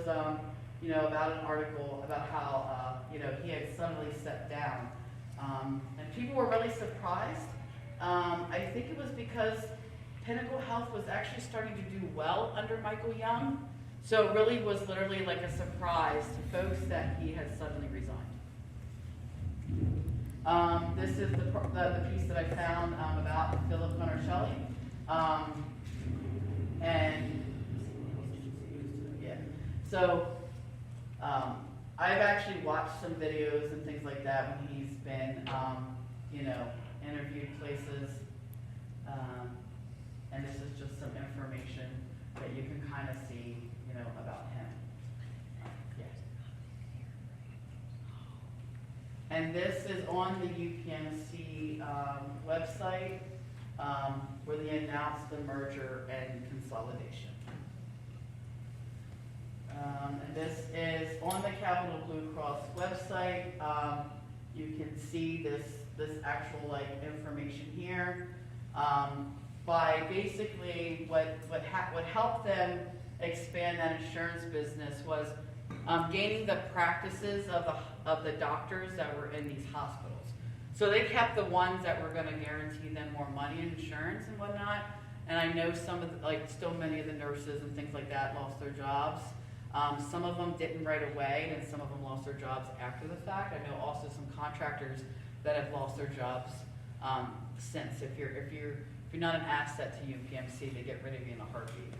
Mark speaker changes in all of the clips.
Speaker 1: about an article about how, he had suddenly stepped down. And people were really surprised. I think it was because Pinnacle Health was actually starting to do well under Michael Young. So it really was literally like a surprise to folks that he had suddenly resigned. This is the piece that I found about Philip Monarcelli. So I've actually watched some videos and things like that when he's been, interviewed places. And this is just some information that you can kind of see, about him. And this is on the UPMC website where they announced the merger and consolidation. And this is on the Capital Blue Cross website. You can see this actual information here. By basically what helped them expand that insurance business was gaining the practices of the doctors that were in these hospitals. So they kept the ones that were going to guarantee them more money in insurance and whatnot. And I know some of still many of the nurses and things like that lost their jobs. Some of them didn't right away, and some of them lost their jobs after the fact. I know also some contractors that have lost their jobs since. If you're not an asset to UPMC, they get rid of you in a heartbeat.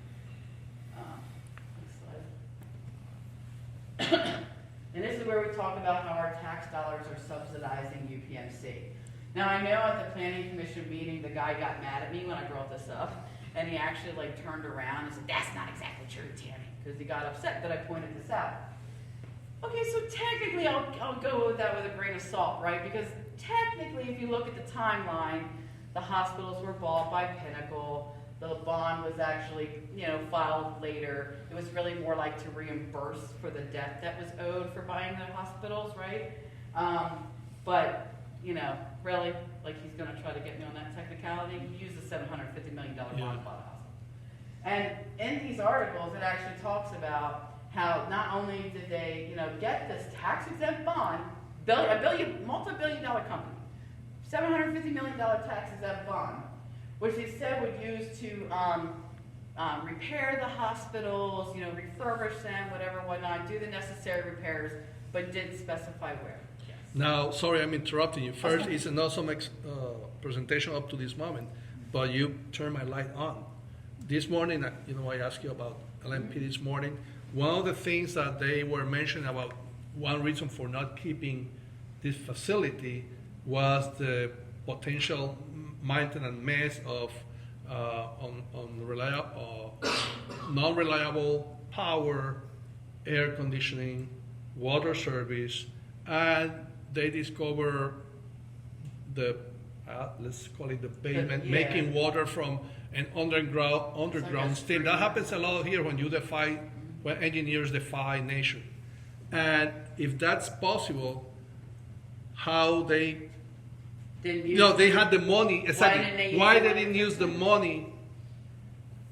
Speaker 1: Next slide. And this is where we talk about how our tax dollars are subsidizing UPMC. Now I know at the Planning Commission meeting, the guy got mad at me when I brought this up, and he actually turned around and said, "That's not exactly true, Tammy," because he got upset that I pointed this out. Okay, so technically I'll go with that with a grain of salt, right? Because technically, if you look at the timeline, the hospitals were bought by Pinnacle. The bond was actually, filed later. It was really more like to reimburse for the debt that was owed for buying the hospitals, right? But, really, he's going to try to get me on that technicality. He used a $750 million bond to buy the hospital. And in these articles, it actually talks about how not only did they, get this tax-exempt bond, multi-billion-dollar company, $750 million tax-exempt bond, which they said would use to repair the hospitals, refurbish them, whatnot, do the necessary repairs, but didn't specify where. Yes.
Speaker 2: Now, sorry, I'm interrupting you. First, it's an awesome presentation up to this moment, but you turned my light on. This morning, I asked you about LMP this morning. One of the things that they were mentioning about one reason for not keeping this facility was the potential maintenance mess of non-reliable power, air conditioning, water service, and they discover let's call it the pavement, making water from an underground steam. That happens a lot here when engineers defy nature. And if that's possible, how they they had the money. Exactly. Why they didn't use the money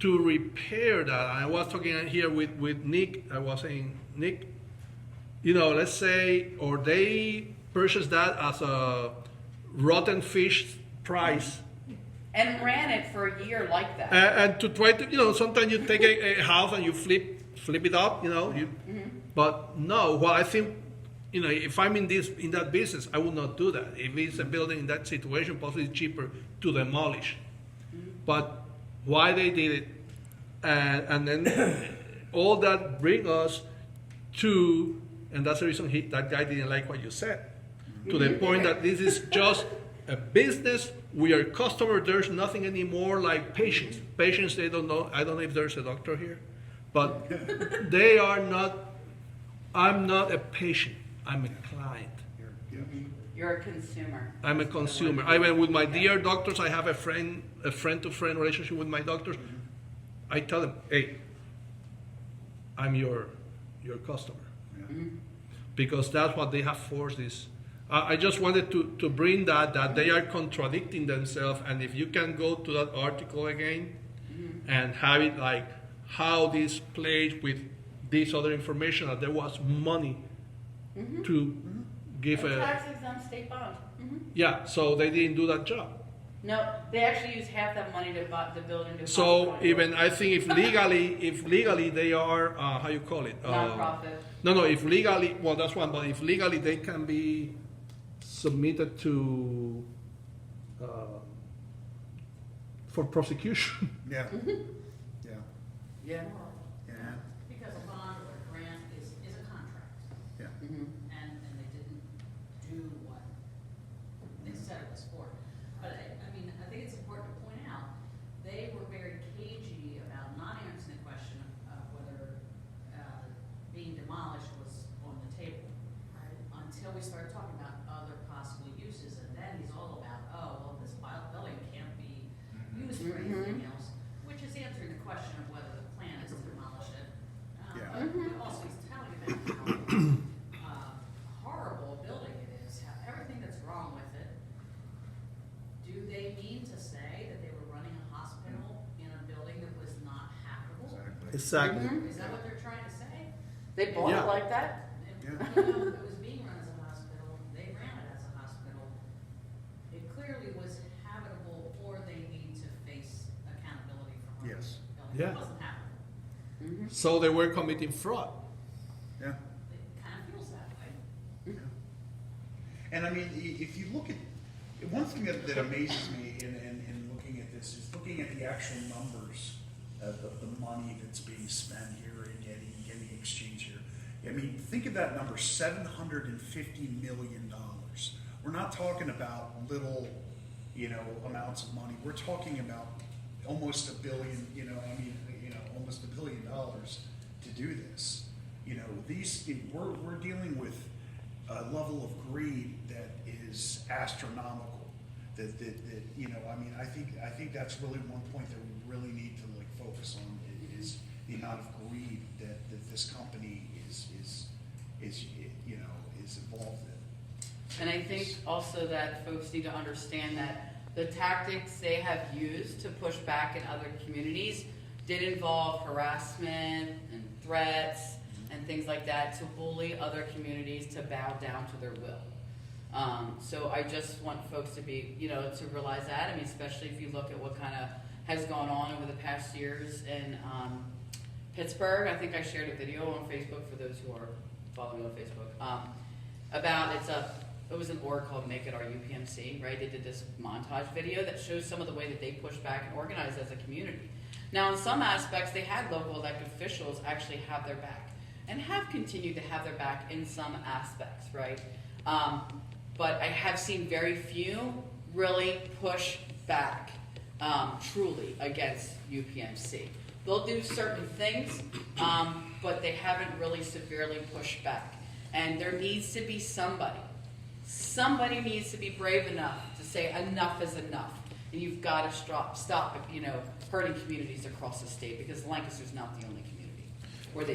Speaker 2: to repair that? I was talking here with Nick. I was saying, Nick, let's say, or they purchased that as a rotten fish price.
Speaker 1: And ran it for a year like that.
Speaker 2: And to try to, sometimes you take a house and you flip it up, But no, well, I think, if I'm in that business, I would not do that. If it's a building in that situation, possibly it's cheaper to demolish. But why they did it, and then all that bring us to, and that's the reason that guy didn't like what you said, to the point that this is just a business. We are customer. There's nothing anymore like patients. Patients, they don't know. I don't know if there's a doctor here, but they are not. I'm not a patient. I'm a client.
Speaker 1: You're a consumer.
Speaker 2: I'm a consumer. I mean, with my dear doctors, I have a friend-to-friend relationship with my doctors. I tell them, hey, I'm your customer. Because that's what they have forced this. I just wanted to bring that they are contradicting themselves, and if you can go to that article again and have it like how this plays with this other information that there was money to give
Speaker 1: A
Speaker 2: a,
Speaker 1: tax exempt state bond.
Speaker 2: yeah, so they didn't do that job.
Speaker 1: No, they actually use half that money to buy the building. To
Speaker 2: So
Speaker 1: hospital.
Speaker 2: even, I think if legally they are, how you call it?
Speaker 1: Nonprofit.
Speaker 2: No, if legally, well, that's one, but if legally they can be submitted to, for prosecution.
Speaker 3: Yeah. Yeah.
Speaker 1: Yeah.
Speaker 3: Yeah.
Speaker 4: Because a bond or a grant is a contract,
Speaker 3: Yeah.
Speaker 4: and they didn't do what they said it was for. But I mean, I think it's important to point out, they were very cagey about not answering the question of whether being demolished was on the table. Until we started talking about other possible uses, and then he's all about, oh, well, this building can't be used for anything else, which is answering the question of whether the plan is to demolish it.
Speaker 3: Yeah.
Speaker 4: But also he's telling you how horrible a building it is, how everything that's wrong with it. Do they mean to say that they were running a hospital in a building that was not habitable?
Speaker 3: Exactly.
Speaker 2: Exactly.
Speaker 4: Is that what they're trying to say?
Speaker 1: They bought
Speaker 2: Yeah.
Speaker 1: it like that.
Speaker 4: Even though it was being run as a hospital, they ran it as a hospital. It clearly was habitable, or they need to face accountability for running
Speaker 3: Yes.
Speaker 4: the building.
Speaker 2: Yeah.
Speaker 4: It wasn't habitable.
Speaker 2: So they were committing fraud.
Speaker 3: Yeah.
Speaker 4: It kind of feels that way.
Speaker 3: And I mean, if you look at, one thing that amazes me in looking at this is looking at the actual numbers of the money that's being spent here and getting exchanged here. I mean, think of that number, $750 million. We're not talking about little, amounts of money. We're talking about almost $1 billion, almost $1 billion to do this. We're dealing with a level of greed that is astronomical. I think that's really one point that we really need to focus on is the amount of greed that this company is involved in.
Speaker 1: And I think also that folks need to understand that the tactics they have used to push back in other communities did involve harassment and threats and things like that to bully other communities to bow down to their will. So I just want folks to be, to realize that. I mean, especially if you look at what kind of has gone on over the past years in Pittsburgh. I think I shared a video on Facebook for those who are following me on Facebook about it was an org called Make It Our UPMC, right? They did this montage video that shows some of the way that they push back and organize as a community. Now, in some aspects, they had local elected officials actually have their back and have continued to have their back in some aspects, right? But I have seen very few really push back truly against UPMC. They'll do certain things, but they haven't really severely pushed back. And there needs to be somebody needs to be brave enough to say enough is enough. And you've got to stop hurting communities across the state, because Lancaster's not the only community where they